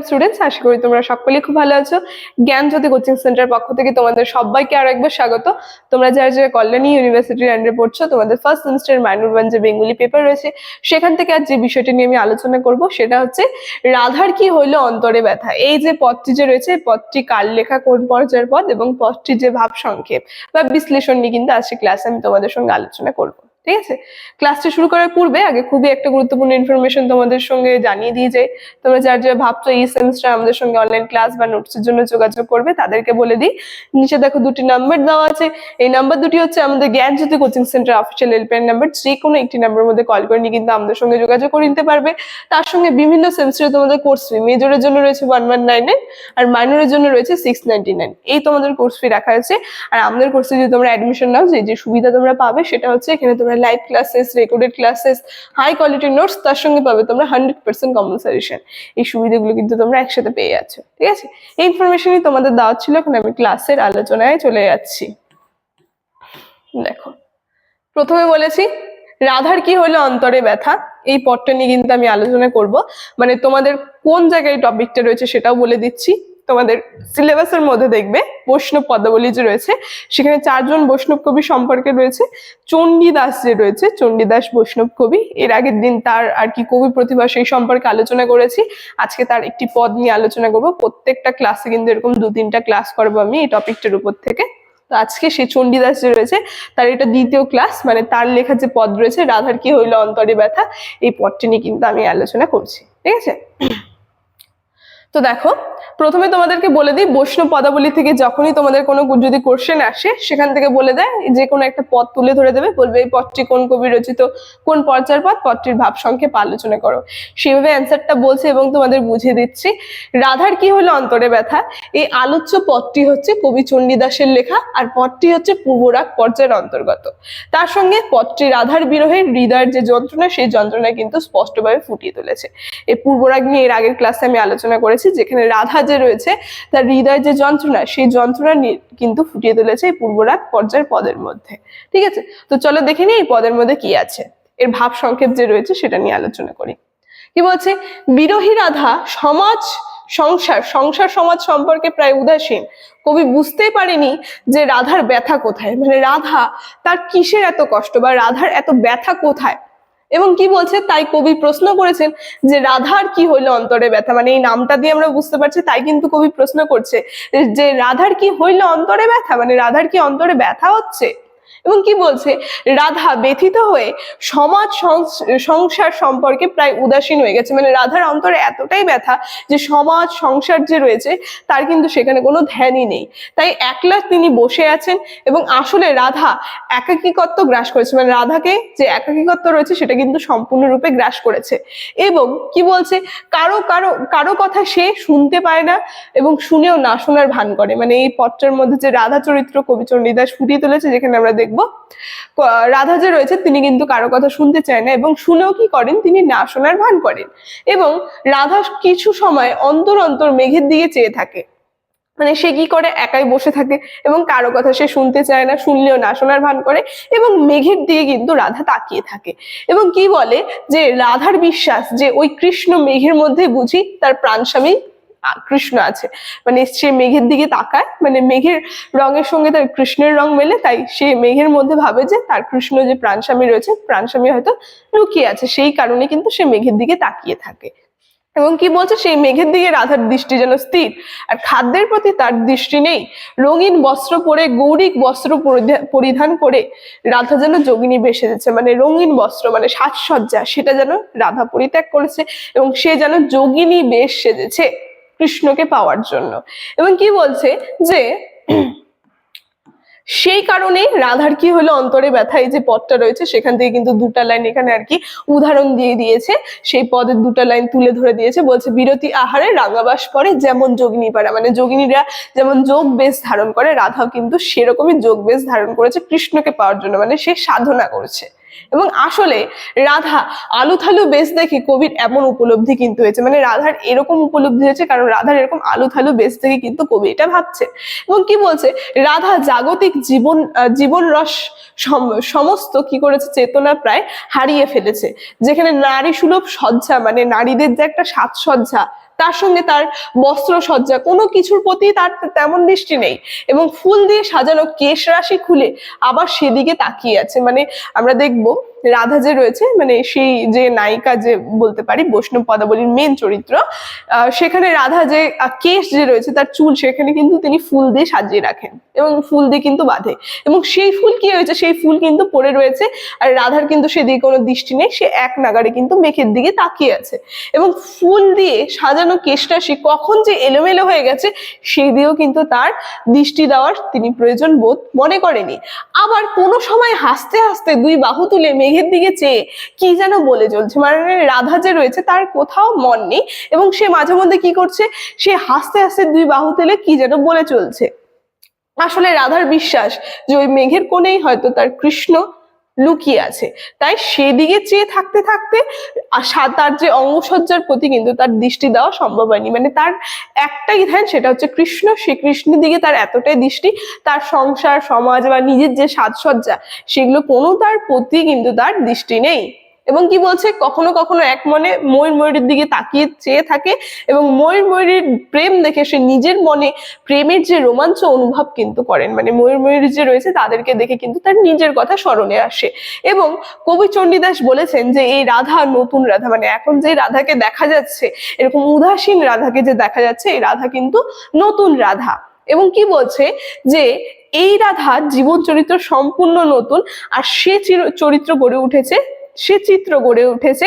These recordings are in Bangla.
স্টুডেন্টস, আশা করি তোমরা সকলেই খুব ভালো আছো। জ্ঞানজ্যোতি কোচিং সেন্টার পক্ষ থেকে তোমাদের সবাইকে আরো একবার স্বাগত। তোমরা যারা যারা কল্যাণী ইউনিভার্সিটির আন্ডারে পড়ছো, তোমাদের ফার্স্ট সেমিস্টার মাইনর 1 যে বেঙ্গলি পেপার রয়েছে, সেখান থেকে আজ যে বিষয়টি নিয়ে আমি আলোচনা করব সেটা হচ্ছে রাধার কি হইলো অন্তরে ব্যথা। এই যে পদটি যে রয়েছে, পদটি কার লেখা, কোন পর্যায়ের পদ এবং পদটির যে ভাব সংক্ষেপ বা বিশ্লেষণ নিয়ে কিন্তু আজকে ক্লাসে আমি তোমাদের সঙ্গে আলোচনা করবো। ঠিক আছে, ক্লাসটি শুরু করার পূর্বে আগে খুবই একটা গুরুত্বপূর্ণ ইনফরমেশন তোমাদের সঙ্গে জানিয়ে দিয়ে যাই। তোমরা যারা যারা ভাবছো এই সেমিস্টার আমাদের সঙ্গে অনলাইন ক্লাস বা নোটসের জন্য যোগাযোগ করবে, তাদেরকে বলে দিই, নিচে দেখো দুটি নাম্বার দেওয়া আছে। এই নাম্বার দুটি হচ্ছে আমাদের Gyanjyoti coaching centre official helpline number. যে কোনো একটি নাম্বারের মধ্যে কল করে নিয়ে কিন্তু আমাদের সঙ্গে যোগাযোগ করে নিতে পারবে। তার সঙ্গে বিভিন্ন সেমিস্টারে তোমাদের কোর্স ফি, মেজরের জন্য রয়েছে 1199 আর মাইনরের জন্য রয়েছে 699। এই তোমাদের কোর্স ফি রাখা আছে। আর আমাদের কোর্সে যদি তোমরা অ্যাডমিশন নাও, যে যে সুবিধা তোমরা পাবে সেটা হচ্ছে এখানে তোমরা live classes, recorded classes, high কোয়ালিটির নোটস, তার সঙ্গে পাবে তোমরা 100% কমন সাজেশন। এই সুবিধাগুলো কিন্তু তোমরা একসাথে পেয়ে যাচ্ছ। ঠিক আছে, এই ইনফরমেশনই তোমাদের দেওয়া ছিল। এখন আমি ক্লাসের আলোচনায় চলে যাচ্ছি। দেখো, প্রথমে বলেছি রাধার কি হলো অন্তরে ব্যথা। এই পদটা নিয়ে কিন্তু আমি আলোচনা করব। মানে তোমাদের কোন জায়গায় টপিকটা রয়েছে সেটাও বলে দিচ্ছি। তোমাদের সিলেবাসের মধ্যে দেখবে বৈষ্ণব পদাবলী যে রয়েছে, সেখানে 4 জন বৈষ্ণব কবি সম্পর্কে রয়েছে। চণ্ডীদাস যে রয়েছে, চণ্ডীদাস বৈষ্ণব কবি, এর আগের দিন তার আর কি কবি প্রতিভা সেই সম্পর্কে আলোচনা করেছি। আজকে তার একটি পদ নিয়ে আলোচনা করব। প্রত্যেকটা ক্লাসে কিন্তু এরকম 2-3টা ক্লাস করবো আমি এই টপিকটার উপর থেকে। তো আজকে সেই চণ্ডীদাস যে রয়েছে তার এটা দ্বিতীয় ক্লাস, মানে তার লেখা যে পদ রয়েছে রাধার কি হইলো অন্তরে ব্যথা, এই পদটি নিয়ে কিন্তু আমি আলোচনা করছি। ঠিক আছে, তো দেখো, প্রথমে তোমাদেরকে বলে দিই, বৈষ্ণব পদাবলী থেকে যখনই তোমাদের কোনো যদি কোশ্চেন আসে, সেখান থেকে বলে দেয় যে কোনো একটা পদ তুলে ধরে দেবে, বলবে এই পদটি কোন কবি রচিত, কোন পর্যায়ের পদ, পদটির ভাব সংক্ষেপ আলোচনা করো। সেভাবে অ্যান্সারটা বলছে এবং তোমাদের বুঝিয়ে দিচ্ছি। রাধার কি হলো অন্তরে ব্যথা, এই আলোচ্য পদটি হচ্ছে কবি চণ্ডীদাসের লেখা, আর পদটি হচ্ছে পূর্বরাগ পর্যায়ের অন্তর্গত। তার সঙ্গে পদটি রাধার বিরহে হৃদয়ের যে যন্ত্রণা, সেই যন্ত্রণা কিন্তু স্পষ্টভাবে ফুটিয়ে তুলেছে। এই পূর্বরাগ নিয়ে এর আগের ক্লাসে আমি আলোচনা করেছি, যেখানে রাধা যে রয়েছে তার হৃদয়ের যে যন্ত্রণা, সেই যন্ত্রণা কিন্তু ফুটিয়ে তুলেছে এই পূর্বরাগ পর্যায়ের পদের মধ্যে। ঠিক আছে, তো চলো দেখে নিই এই পদের মধ্যে কি আছে। এর ভাব সংক্ষেপ যে রয়েছে সেটা নিয়ে আলোচনা করি। কি বলছে, বিরহী রাধা সমাজ সংসার সমাজ সম্পর্কে প্রায় উদাসীন। কবি বুঝতেই পারেনি যে রাধার ব্যথা কোথায়, মানে রাধা তার কিসের এত কষ্ট বা রাধার এত ব্যথা কোথায়। এবং কি বলছে, তাই কবি প্রশ্ন করেছেন যে রাধার কি হইলো অন্তরে ব্যথা, মানে এই নামটা দিয়ে আমরা বুঝতে পারছি, তাই কিন্তু কবি প্রশ্ন করছে যে রাধার কি হইলো অন্তরে ব্যথা, মানে রাধার কি অন্তরে ব্যথা হচ্ছে। এবং কি বলছে, রাধা ব্যথিত হয়ে সমাজ সংসার সম্পর্কে প্রায় উদাসীন হয়ে গেছে, মানে রাধার অন্তরে এতটাই ব্যথা যে সমাজ সংসার যে রয়েছে তার কিন্তু সেখানে কোনো ধ্যানই নেই। তাই একলা তিনি বসে আছেন এবং আসলে রাধা একাকিত্ব গ্রাস করেছে, মানে রাধাকে যে একাকিত্ব রয়েছে সেটা কিন্তু সম্পূর্ণরূপে গ্রাস করেছে। এবং কি বলছে, কারো কারো কারো কথা সে শুনতে পায় না এবং শুনেও না শোনার ভান করে। মানে এই পত্রের মধ্যে যে রাধা চরিত্র কবি চণ্ডীদাস ফুটিয়ে তুলেছে, যেখানে আমরা দেখবো রাধা যে রয়েছে তিনি কিন্তু কারো কথা শুনতে চায় না এবং শুনেও কি করেন, তিনি না শোনার ভান করেন। এবং রাধা কিছু সময় অন্তর অন্তর মেঘের দিকে চেয়ে থাকে, মানে সে কি করে, একাই বসে থাকে এবং কারো কথা সে শুনতে চায় না, শুনলেও না শোনার ভান করে এবং মেঘের দিকে কিন্তু রাধা তাকিয়ে থাকে। এবং কি বলে যে রাধার বিশ্বাস যে ওই কৃষ্ণ মেঘের মধ্যে বুঝি তার প্রাণ স্বামী কৃষ্ণ আছে। মানে সে মেঘের দিকে তাকায়, মানে মেঘের রঙের সঙ্গে তার কৃষ্ণের রং মেলে, তাই সে মেঘের মধ্যে ভাবে যে তার কৃষ্ণ যে প্রাণ স্বামী রয়েছে, প্রাণ স্বামী হয়তো লুকিয়ে আছে, সেই কারণে কিন্তু সে মেঘের দিকে তাকিয়ে থাকে। এবং কি বলছে, সেই মেঘের দিকে রাধার দৃষ্টি যেন স্থির, আর খাদ্যের প্রতি তার দৃষ্টি নেই। রঙিন বস্ত্র পরে, গৌরিক বস্ত্র পরিধান করে রাধা যেন যোগিনী বেশে যাচ্ছে, মানে রঙিন বস্ত্র মানে সাজসজ্জা, সেটা যেন রাধা পরিত্যাগ করেছে এবং সে যেন যোগিনী বেশ সেজেছে কৃষ্ণকে পাওয়ার জন্য। এবং কি বলছে যে সেই কারণে রাধার কি হলো অন্তরে ব্যথা, এই যে পদটা রয়েছে সেখান থেকে কিন্তু 2টা লাইন এখানে আর কি উদাহরণ দিয়ে দিয়েছে, সেই পদের 2টা লাইন তুলে ধরে দিয়েছে। বলছে, বিরতি আহারে রাঙাবাস পরে যেমন যোগিনী পারা, মানে যোগিনীরা যেমন যোগ বেশ ধারণ করে, রাধাও কিন্তু সেরকমই যোগ বেশ ধারণ করেছে কৃষ্ণকে পাওয়ার জন্য, মানে সে সাধনা করছে। এবং আসলে রাধা আলু থালু বেশ দেখে কবির এমন উপলব্ধি কিন্তু হয়েছে, মানে রাধার এরকম উপলব্ধি হয়েছে কারণ রাধার এরকম আলু থালু বেশ দেখে কিন্তু কবি এটা ভাবছে। এবং কি বলছে, রাধা জাগতিক জীবন রস সমস্ত কি করেছে, চেতনা প্রায় হারিয়ে ফেলেছে। যেখানে নারী সুলভ সজ্জা, মানে নারীদের যে একটা সাজসজ্জা তার সঙ্গে তার বস্ত্র সজ্জা কোনো কিছুর প্রতি তার তেমন দৃষ্টি নেই, এবং ফুল দিয়ে সাজানো কেশ রাশি খুলে আবার সেদিকে তাকিয়ে আছে। মানে আমরা দেখবো রাধা যে রয়েছে, মানে সেই যে নায়িকা যে বলতে পারি বৈষ্ণব পদাবলীর মেন চরিত্র, সেখানে রাধা যে কেশ যে রয়েছে তার চুল সেখানে কিন্তু তিনি ফুল দিয়ে সাজিয়ে রাখেন এবং ফুল দিয়ে কিন্তু বাঁধে, এবং সেই ফুল কি হয়েছে, সেই ফুল কিন্তু পড়ে রয়েছে, আর রাধার কিন্তু সেদিকে কোনো দৃষ্টি নেই, সে এক নাগাড়ে কিন্তু মেঘের দিকে তাকিয়ে আছে। এবং ফুল দিয়ে সাজানো কেশরাশি কখন যে এলোমেলো হয়ে গেছে সেই দিকেও কিন্তু তার দৃষ্টি দেওয়ার তিনি প্রয়োজন বোধ মনে করেনি। আবার কোনো সময় হাসতে হাসতে দুই বাহু তুলে মেঘের দিকে চেয়ে কি যেন বলে চলছে, মানে রাধা যে রয়েছে তার কোথাও মন নেই, এবং সে মাঝে মধ্যে কি করছে, সে হাসতে হাসতে দুই বাহু তুলে কি যেন বলে চলছে। আসলে রাধার বিশ্বাস যে ওই মেঘের কোণেই হয়তো তার কৃষ্ণ লুকিয়ে আছে, তাই সেদিকে চেয়ে থাকতে থাকতে তার যে অঙ্গসজ্জার প্রতি কিন্তু তার দৃষ্টি দেওয়া সম্ভব হয়নি। মানে তার একটাই ধ্যান, সেটা হচ্ছে কৃষ্ণ, সেই কৃষ্ণের দিকে তার এতটাই দৃষ্টি, তার সংসার সমাজ বা নিজের যে সাজসজ্জা সেগুলো কোনো তার প্রতি কিন্তু তার দৃষ্টি নেই। এবং কি বলছে, কখনো কখনো এক মনে ময়ূর ময়ূরের দিকে তাকিয়ে চেয়ে থাকে, এবং ময়ূর ময়ূরের প্রেম দেখে সে নিজের মনে প্রেমের যে রোমাঞ্চ অনুভব কিন্তু করেন। মানে ময়ূর ময়ূরী যে রয়েছে তাদেরকে দেখে কিন্তু তার নিজের কথা স্মরণে আসে। এবং কবি চণ্ডীদাস বলেছেন যে এই রাধা নতুন রাধা, মানে এখন যে রাধাকে দেখা যাচ্ছে, এরকম উদাসীন রাধাকে যে দেখা যাচ্ছে, এই রাধা কিন্তু নতুন রাধা। এবং কি বলছে যে এই রাধা জীবন চরিত্র সম্পূর্ণ নতুন, আর সে চরিত্র গড়ে উঠেছে, সে চিত্র গড়ে উঠেছে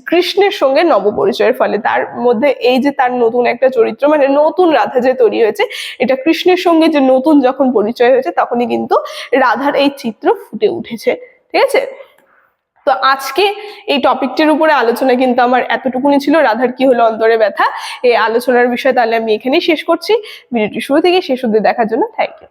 কৃষ্ণের সঙ্গে নবপরিচয়ের ফলে। তার মধ্যে এই যে তার নতুন একটা চরিত্র, মানে নতুন রাধা যে তৈরি হয়েছে, এটা কৃষ্ণের সঙ্গে যে নতুন যখন পরিচয় হয়েছে তখনই কিন্তু রাধার এই চিত্র ফুটে উঠেছে। ঠিক আছে, তো আজকে এই টপিকটির উপরে আলোচনা কিন্তু আমার এতটুকুনি ছিল, রাধার কি হলো অন্তরে ব্যথা। এই আলোচনার বিষয় তাহলে আমি এখানেই শেষ করছি। ভিডিওটি শুরু থেকে শেষ অবধি দেখার জন্য থ্যাংক ইউ।